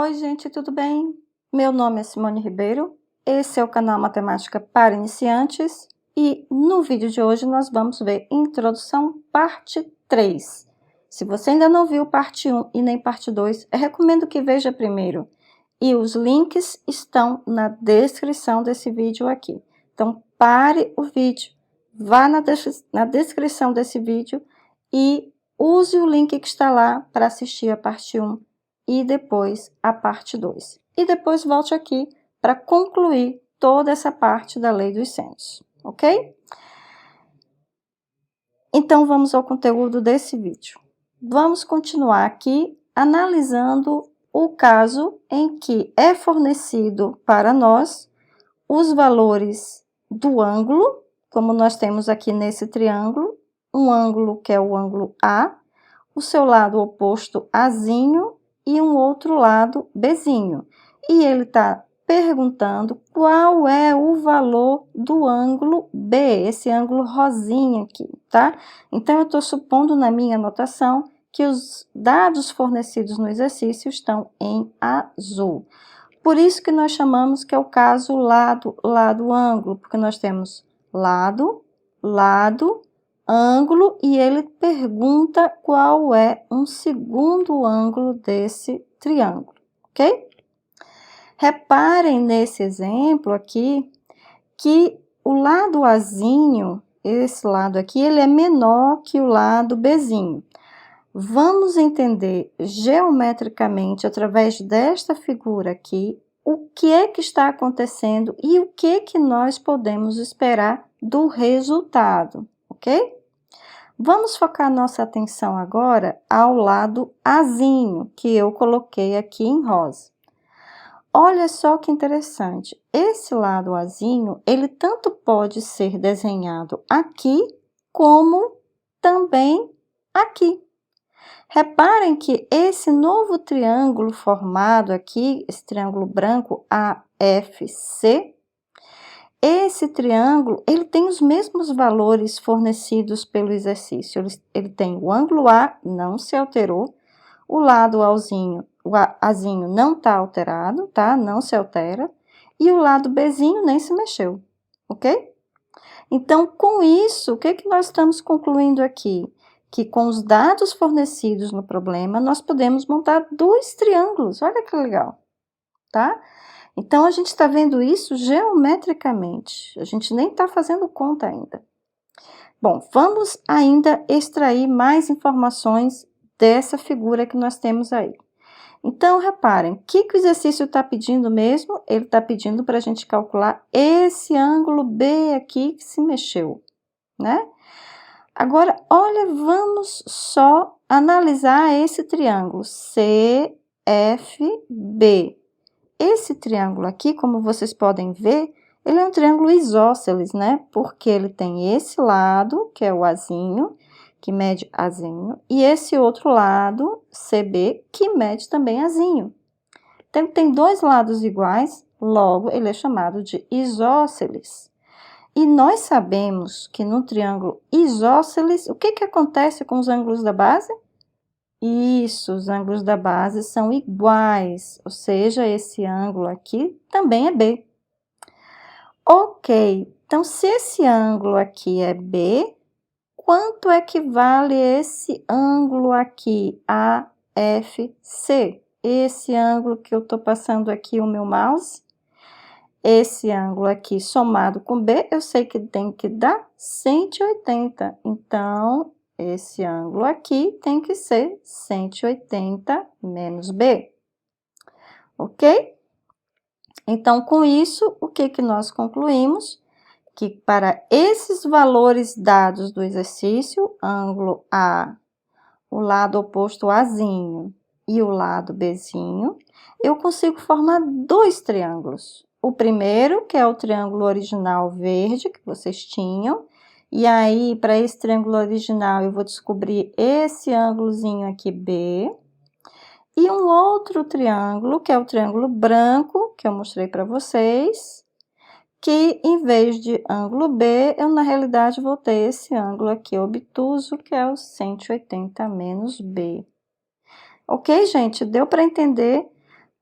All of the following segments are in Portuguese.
Oi, gente, tudo bem? Meu nome é Simone Ribeiro, esse é o canal Matemática para Iniciantes e no vídeo de hoje nós vamos ver Introdução parte 3. Se você ainda não viu parte 1 e nem parte 2, eu recomendo que veja primeiro. E os links estão na descrição desse vídeo aqui. Então, pare o vídeo, vá na descrição desse vídeo e use o link que está lá para assistir a parte 1 e depois a parte 2. E depois volte aqui para concluir toda essa parte da lei dos senos, ok? Então, vamos ao conteúdo desse vídeo. Vamos continuar aqui analisando o caso em que é fornecido para nós os valores do ângulo, como nós temos aqui nesse triângulo, um ângulo que é o ângulo A, o seu lado oposto Azinho e um outro lado Bzinho. E ele está perguntando qual é o valor do ângulo B, esse ângulo rosinha aqui, tá? Então, eu estou supondo na minha anotação que os dados fornecidos no exercício estão em azul. Por isso que nós chamamos que é o caso lado-ângulo, porque nós temos lado, ângulo, e ele pergunta qual é um segundo ângulo desse triângulo, ok? Reparem nesse exemplo aqui, que o lado Azinho, esse lado aqui, ele é menor que o lado Bzinho. Vamos entender geometricamente, através desta figura aqui, o que é que está acontecendo e o que que nós podemos esperar do resultado, ok? Vamos focar nossa atenção agora ao lado Azinho, que eu coloquei aqui em rosa. Olha só que interessante, esse lado Azinho, ele tanto pode ser desenhado aqui, como também aqui. Reparem que esse novo triângulo formado aqui, esse triângulo branco AFC, esse triângulo, ele tem os mesmos valores fornecidos pelo exercício. Ele tem o ângulo A, não se alterou, o lado Azinho não está alterado, tá? Não se altera, e o lado Bzinho nem se mexeu, ok? Então, com isso, o que que nós estamos concluindo aqui? Que com os dados fornecidos no problema, nós podemos montar dois triângulos. Olha que legal, tá? Então, a gente está vendo isso geometricamente. A gente nem está fazendo conta ainda. Bom, vamos ainda extrair mais informações dessa figura que nós temos aí. Então, reparem, o que que o exercício está pedindo mesmo? Ele está pedindo para a gente calcular esse ângulo B aqui que se mexeu, né? Agora, olha, vamos só analisar esse triângulo CFB. Esse triângulo aqui, como vocês podem ver, ele é um triângulo isósceles, né? Porque ele tem esse lado, que é o Azinho, que mede Azinho, e esse outro lado, CB, que mede também Azinho. Então, tem dois lados iguais, logo, ele é chamado de isósceles. E nós sabemos que no triângulo isósceles, o que que acontece com os ângulos da base? Isso, os ângulos da base são iguais, ou seja, esse ângulo aqui também é B. Ok, então se esse ângulo aqui é B, quanto é que vale esse ângulo aqui, AFC? Esse ângulo que eu estou passando aqui o meu mouse, esse ângulo aqui somado com B, eu sei que tem que dar 180. Então, esse ângulo aqui tem que ser 180 menos B. Ok? Então, com isso, o que que nós concluímos? Que para esses valores dados do exercício, ângulo A, o lado oposto Azinho e o lado Bzinho, eu consigo formar dois triângulos. O primeiro, que é o triângulo original verde, que vocês tinham, e aí, para esse triângulo original, eu vou descobrir esse ângulozinho aqui, B, e um outro triângulo, que é o triângulo branco, que eu mostrei para vocês, que em vez de ângulo B, eu na realidade vou ter esse ângulo aqui obtuso, que é o 180 menos B. Ok, gente? Deu para entender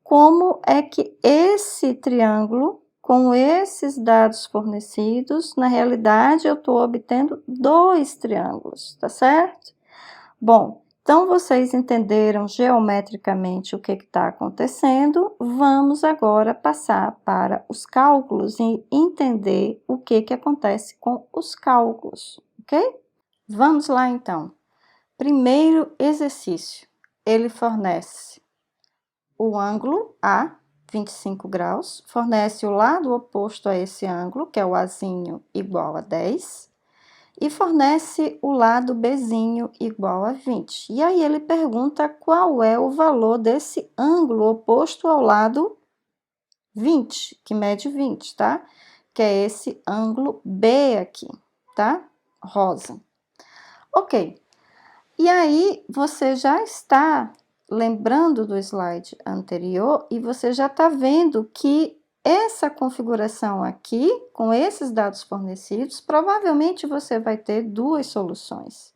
como é que esse triângulo, com esses dados fornecidos, na realidade eu estou obtendo dois triângulos, tá certo? Bom, então vocês entenderam geometricamente o que está acontecendo, vamos agora passar para os cálculos e entender o que acontece com os cálculos, ok? Vamos lá então. Primeiro exercício, ele fornece o ângulo A, 25 graus, fornece o lado oposto a esse ângulo, que é o Azinho, igual a 10, e fornece o lado Bzinho igual a 20. E aí ele pergunta qual é o valor desse ângulo oposto ao lado 20, que mede 20, tá? Que é esse ângulo B aqui, tá? Rosa. Ok. E aí, você já está lembrando do slide anterior e você já está vendo que essa configuração aqui, com esses dados fornecidos, provavelmente você vai ter duas soluções.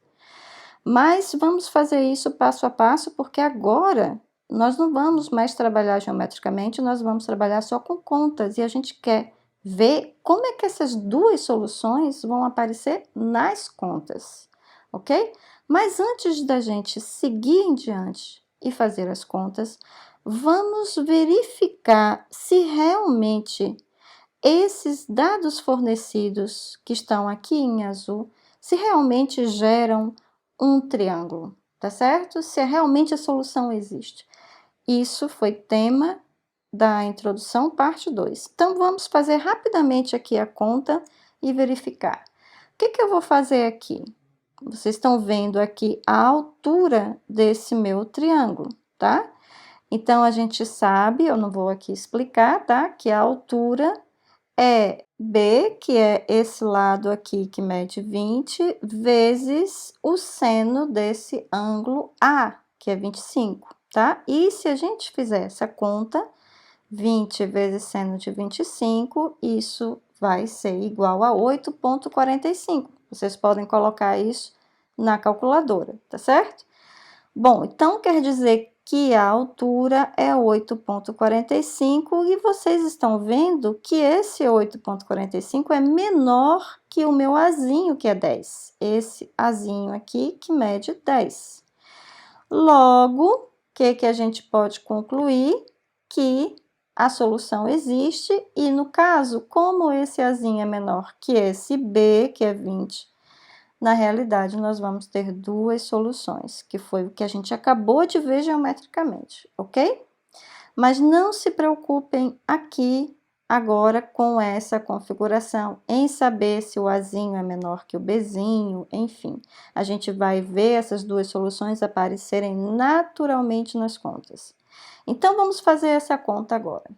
Mas vamos fazer isso passo a passo, porque agora nós não vamos mais trabalhar geometricamente, nós vamos trabalhar só com contas e a gente quer ver como é que essas duas soluções vão aparecer nas contas, ok? Mas antes da gente seguir em diante e fazer as contas, vamos verificar se realmente esses dados fornecidos que estão aqui em azul, se realmente geram um triângulo, tá certo? Se realmente a solução existe. Isso foi tema da introdução, parte 2. Então, vamos fazer rapidamente aqui a conta e verificar. O que eu vou fazer aqui? Vocês estão vendo aqui a altura desse meu triângulo, tá? Então, a gente sabe, eu não vou aqui explicar, tá? Que a altura é B, que é esse lado aqui que mede 20, vezes o seno desse ângulo A, que é 25, tá? E se a gente fizer essa conta, 20 vezes seno de 25, isso vai ser igual a 8,45. Vocês podem colocar isso na calculadora, tá certo? Bom, então quer dizer que a altura é 8,45 e vocês estão vendo que esse 8,45 é menor que o meu azinho, que é 10. Esse azinho aqui que mede 10. Logo, o que a gente pode concluir? Que a solução existe e, no caso, como esse azinho é menor que esse B, que é 20, na realidade, nós vamos ter duas soluções, que foi o que a gente acabou de ver geometricamente, ok? Mas não se preocupem aqui agora com essa configuração, em saber se o Azinho é menor que o Bzinho, enfim. A gente vai ver essas duas soluções aparecerem naturalmente nas contas. Então, vamos fazer essa conta agora.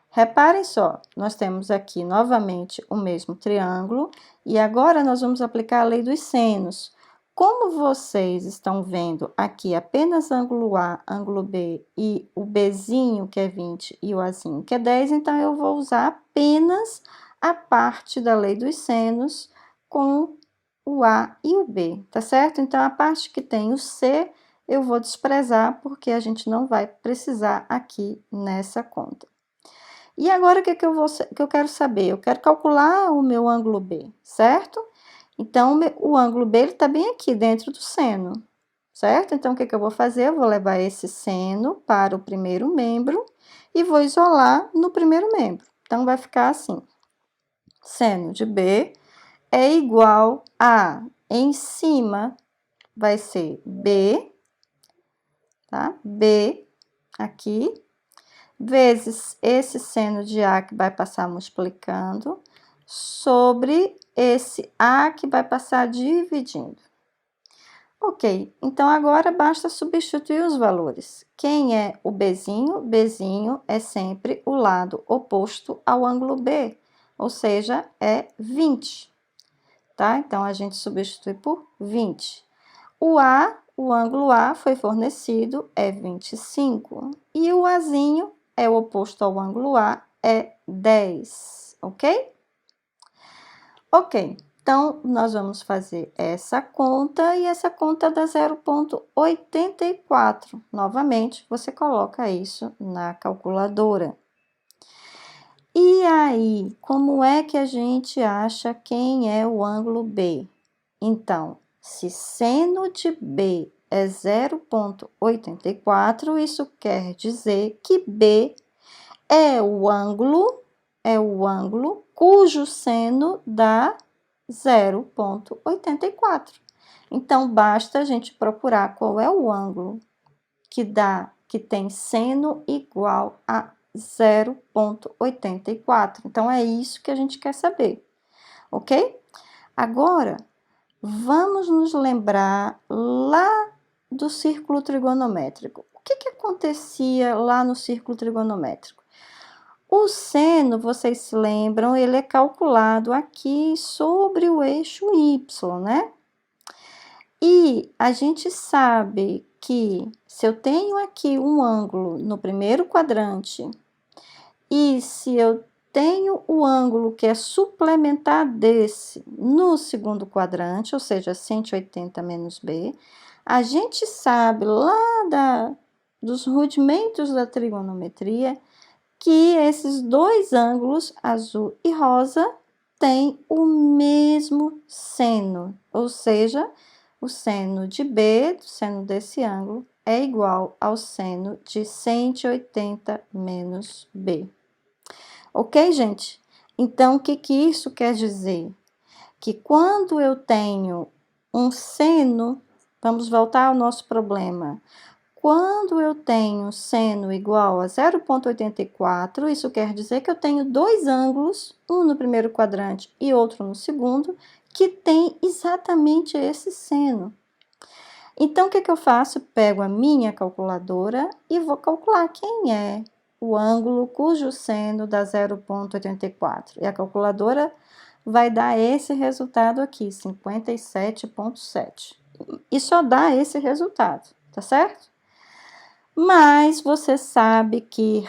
Reparem só, nós temos aqui novamente o mesmo triângulo e agora nós vamos aplicar a lei dos senos. Como vocês estão vendo aqui apenas ângulo A, ângulo B e o Bzinho, que é 20, e o Azinho, que é 10, então eu vou usar apenas a parte da lei dos senos com o A e o B, tá certo? Então, a parte que tem o C eu vou desprezar porque a gente não vai precisar aqui nessa conta. E agora, o que eu quero saber? Eu quero calcular o meu ângulo B, certo? Então, o ângulo B está bem aqui, dentro do seno, certo? Então, o que eu vou fazer? Eu vou levar esse seno para o primeiro membro e vou isolar no primeiro membro. Então, vai ficar assim. Seno de B é igual a, em cima, vai ser B, tá? B aqui, vezes esse seno de A que vai passar multiplicando, sobre esse A que vai passar dividindo. Ok, então agora basta substituir os valores. Quem é o Bzinho? Bzinho é sempre o lado oposto ao ângulo B, ou seja, é 20, tá? Então, a gente substitui por 20. O A, o ângulo A foi fornecido, é 25. E o Azinho é o oposto ao ângulo A, é 10, ok? Ok, Então, nós vamos fazer essa conta e essa conta dá 0,84. Novamente, você coloca isso na calculadora. E aí, como é que a gente acha quem é o ângulo B? Então, se seno de B é 0,84, isso quer dizer que B é o ângulo cujo seno dá 0,84. Então, basta a gente procurar qual é o ângulo que tem seno igual a 0,84. Então, é isso que a gente quer saber, ok? Agora, vamos nos lembrar lá do círculo trigonométrico. O que acontecia lá no círculo trigonométrico? O seno, vocês se lembram, ele é calculado aqui sobre o eixo Y, né? E a gente sabe que se eu tenho aqui um ângulo no primeiro quadrante e se eu tenho o ângulo que é suplementar desse no segundo quadrante, ou seja, 180 menos B, a gente sabe lá dos rudimentos da trigonometria que esses dois ângulos, azul e rosa, têm o mesmo seno, ou seja, o seno de B, do seno desse ângulo, é igual ao seno de 180 menos B. Ok, gente? Então, o que isso quer dizer? Que quando eu tenho um seno, vamos voltar ao nosso problema. Quando eu tenho seno igual a 0,84, isso quer dizer que eu tenho dois ângulos, um no primeiro quadrante e outro no segundo, que tem exatamente esse seno. Então, o que eu faço? Pego a minha calculadora e vou calcular quem é o ângulo cujo seno dá 0,84. E a calculadora vai dar esse resultado aqui, 57,7. E só dá esse resultado, tá certo? Mas você sabe que,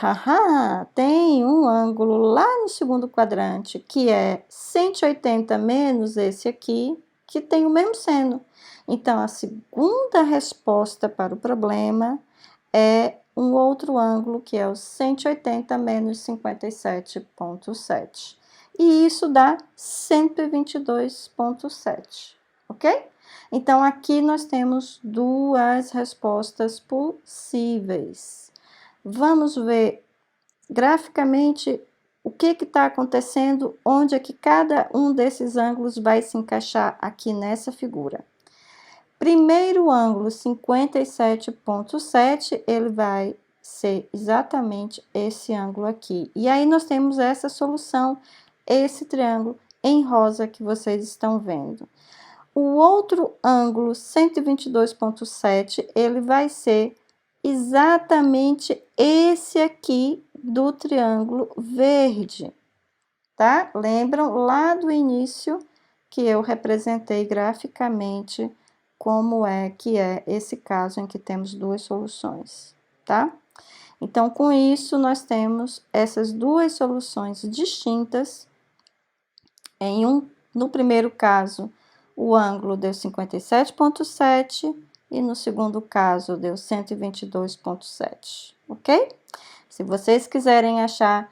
tem um ângulo lá no segundo quadrante, que é 180 menos esse aqui, que tem o mesmo seno. Então, a segunda resposta para o problema é um outro ângulo, que é o 180 menos 57,7. E isso dá 122,7, ok? Então, aqui nós temos duas respostas possíveis. Vamos ver graficamente o que está acontecendo, onde é que cada um desses ângulos vai se encaixar aqui nessa figura. Primeiro ângulo, 57,7, ele vai ser exatamente esse ângulo aqui. E aí, nós temos essa solução, esse triângulo em rosa que vocês estão vendo. O outro ângulo, 122,7, ele vai ser exatamente esse aqui do triângulo verde, tá? Lembram lá do início que eu representei graficamente como é que é esse caso em que temos duas soluções, tá? Então, com isso, nós temos essas duas soluções distintas. No primeiro caso, o ângulo deu 57,7 e no segundo caso deu 122,7, ok? Se vocês quiserem achar,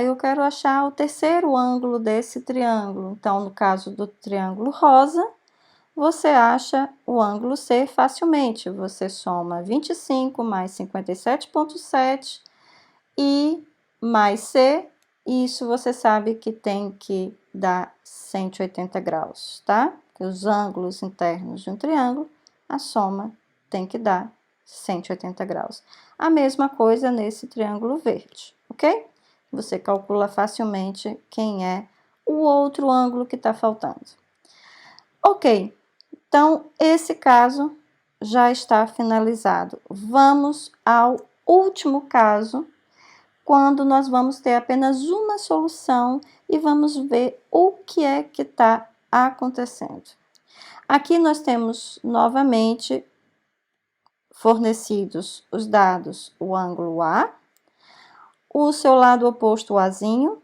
eu quero achar o terceiro ângulo desse triângulo. Então, no caso do triângulo rosa, você acha o ângulo C facilmente. Você soma 25 mais 57,7 e mais C, e isso você sabe que tem que dar 180 graus, tá? Porque os ângulos internos de um triângulo, a soma tem que dar 180 graus. A mesma coisa nesse triângulo verde, ok? Você calcula facilmente quem é o outro ângulo que está faltando. Ok, então esse caso já está finalizado. Vamos ao último caso, quando nós vamos ter apenas uma solução e vamos ver o que é que está acontecendo. Aqui nós temos novamente fornecidos os dados, o ângulo A, o seu lado oposto, o Azinho,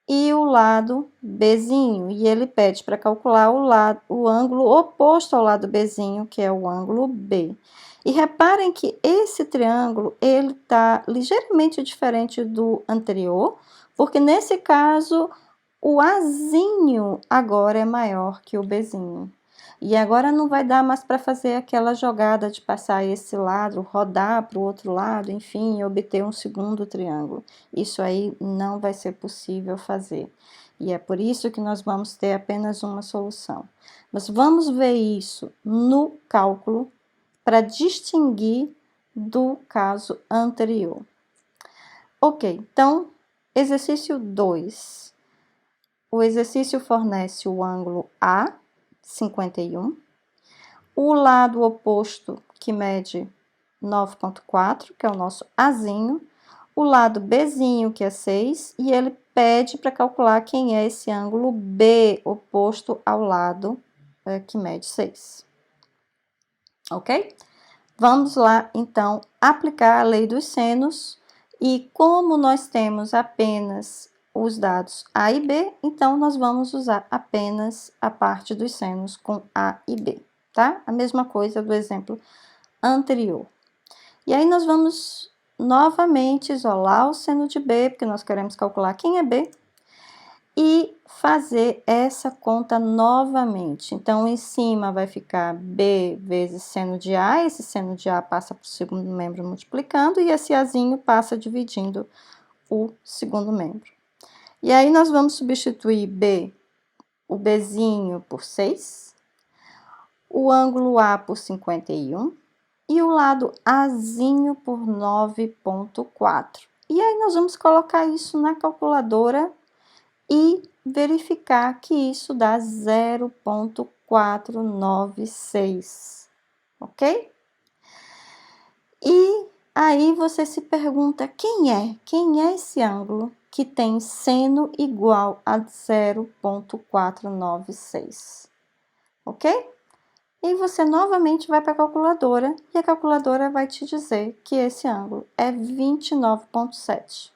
e o lado Bzinho. E ele pede para calcular o ângulo oposto ao lado Bzinho, que é o ângulo B. E reparem que esse triângulo, ele está ligeiramente diferente do anterior, porque nesse caso, o Azinho agora é maior que o Bzinho. E agora não vai dar mais para fazer aquela jogada de passar esse lado, rodar para o outro lado, enfim, e obter um segundo triângulo. Isso aí não vai ser possível fazer. E é por isso que nós vamos ter apenas uma solução. Mas vamos ver isso no cálculo para distinguir do caso anterior. Ok, então, exercício 2. O exercício fornece o ângulo A, 51, o lado oposto, que mede 9,4, que é o nosso Azinho, o lado Bzinho, que é 6, e ele pede para calcular quem é esse ângulo B, oposto ao lado que mede 6. Ok? Vamos lá, então, aplicar a lei dos senos, e como nós temos apenas os dados A e B, então nós vamos usar apenas a parte dos senos com A e B, tá? A mesma coisa do exemplo anterior. E aí nós vamos novamente isolar o seno de B, porque nós queremos calcular quem é B, e fazer essa conta novamente. Então, em cima vai ficar B vezes seno de A, esse seno de A passa para o segundo membro multiplicando, e esse Azinho passa dividindo o segundo membro. E aí, nós vamos substituir B, o Bzinho por 6, o ângulo A por 51, e o lado Azinho por 9,4. E aí, nós vamos colocar isso na calculadora e verificar que isso dá 0,496, ok? E aí você se pergunta, quem é? Quem é esse ângulo que tem seno igual a 0,496, ok? E você novamente vai para a calculadora, e a calculadora vai te dizer que esse ângulo é 29,7.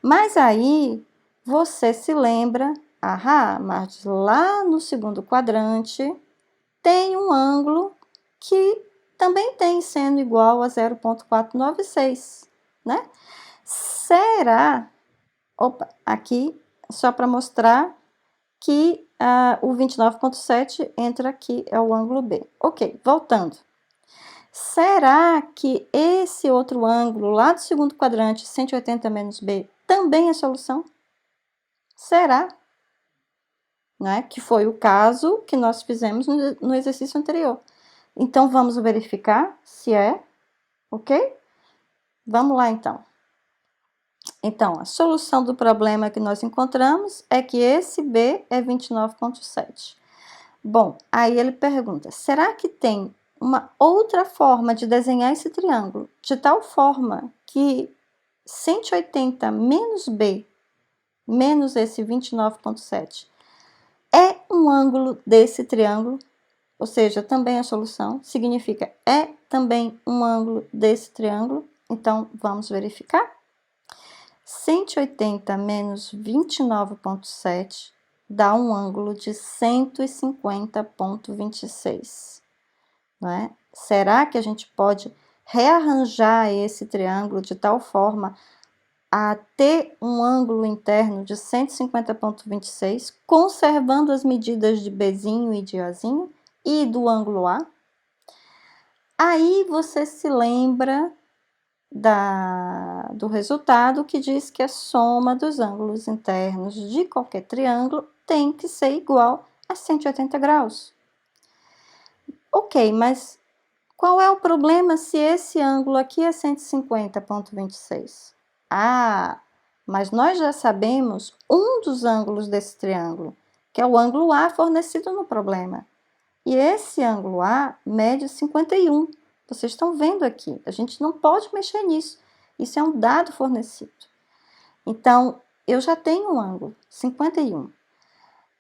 Mas aí, você se lembra, mas lá no segundo quadrante tem um ângulo que também tem seno igual a 0,496, né? Será, aqui só para mostrar que o 29,7 entra aqui, é o ângulo B. Ok, voltando. Será que esse outro ângulo lá do segundo quadrante, 180 menos B, também é solução? Será? Né? Que foi o caso que nós fizemos no exercício anterior. Então, vamos verificar se é, ok? Vamos lá, então. Então, a solução do problema que nós encontramos é que esse B é 29,7. Bom, aí ele pergunta, será que tem uma outra forma de desenhar esse triângulo, de tal forma que 180 menos B, menos esse 29,7, é um ângulo desse triângulo, ou seja, também a solução, significa é também um ângulo desse triângulo. Então, vamos verificar. 180 menos 29,7 dá um ângulo de 150,26, não é? Será que a gente pode rearranjar esse triângulo de tal forma a ter um ângulo interno de 150,26, conservando as medidas de Bzinho e de Azinho e do ângulo A? Aí você se lembra do resultado que diz que a soma dos ângulos internos de qualquer triângulo tem que ser igual a 180 graus. Ok, mas qual é o problema se esse ângulo aqui é 150,26? Mas nós já sabemos um dos ângulos desse triângulo, que é o ângulo A fornecido no problema. E esse ângulo A mede 51. Vocês estão vendo aqui, a gente não pode mexer nisso. Isso é um dado fornecido. Então, eu já tenho um ângulo, 51.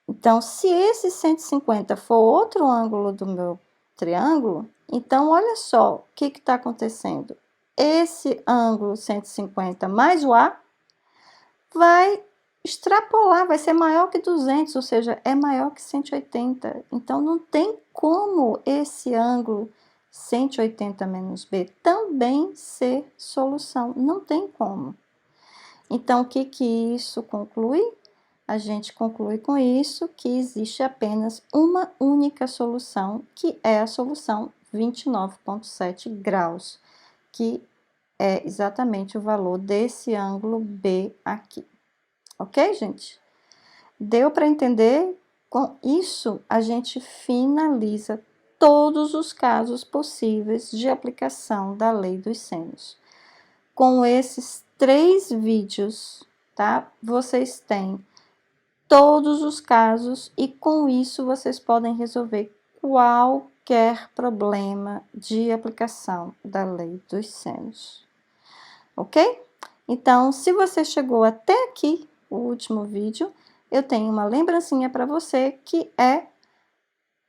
Então, se esse 150 for outro ângulo do meu triângulo, então olha só o que está acontecendo. Esse ângulo 150 mais o A vai extrapolar, vai ser maior que 200, ou seja, é maior que 180. Então, não tem como esse ângulo 180 menos b também ser solução. Não tem como. Então, o que isso conclui? A gente conclui com isso que existe apenas uma única solução, que é a solução 29,7 graus, que é exatamente o valor desse ângulo B aqui. Ok, gente? Deu para entender? Com isso, a gente finaliza todos os casos possíveis de aplicação da lei dos senos. Com esses 3 vídeos, tá? Vocês têm todos os casos e com isso vocês podem resolver qualquer problema de aplicação da lei dos senos. Ok? Então, se você chegou até aqui, o último vídeo, eu tenho uma lembrancinha para você que é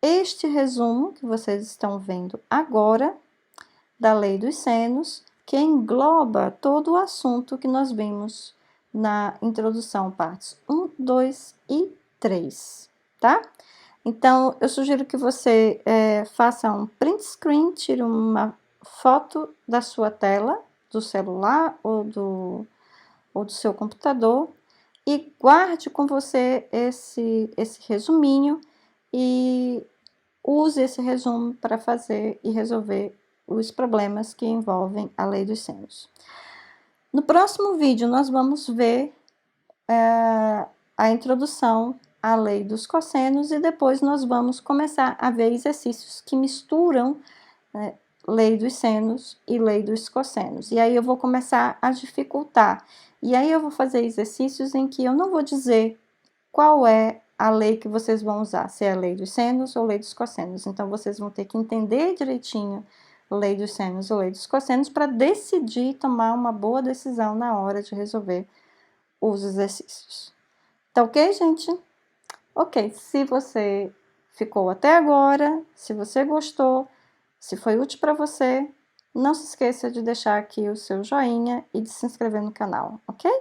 este resumo que vocês estão vendo agora da lei dos senos, que engloba todo o assunto que nós vimos na introdução, partes 1, 2 e 3, tá? Então, eu sugiro que você faça um print screen, tire uma foto da sua tela, do celular ou do seu computador, e guarde com você esse resuminho e use esse resumo para fazer e resolver os problemas que envolvem a lei dos senos. No próximo vídeo, nós vamos ver a introdução à lei dos cossenos e depois nós vamos começar a ver exercícios que misturam lei dos senos e lei dos cossenos. E aí eu vou começar a dificultar. E aí eu vou fazer exercícios em que eu não vou dizer qual é a lei que vocês vão usar, se é a lei dos senos ou lei dos cossenos. Então, vocês vão ter que entender direitinho lei dos senos ou lei dos cossenos para decidir tomar uma boa decisão na hora de resolver os exercícios. Tá ok, gente? Ok, se você ficou até agora, se você gostou, se foi útil para você, não se esqueça de deixar aqui o seu joinha e de se inscrever no canal, ok?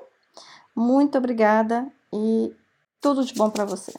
Muito obrigada e tudo de bom para você.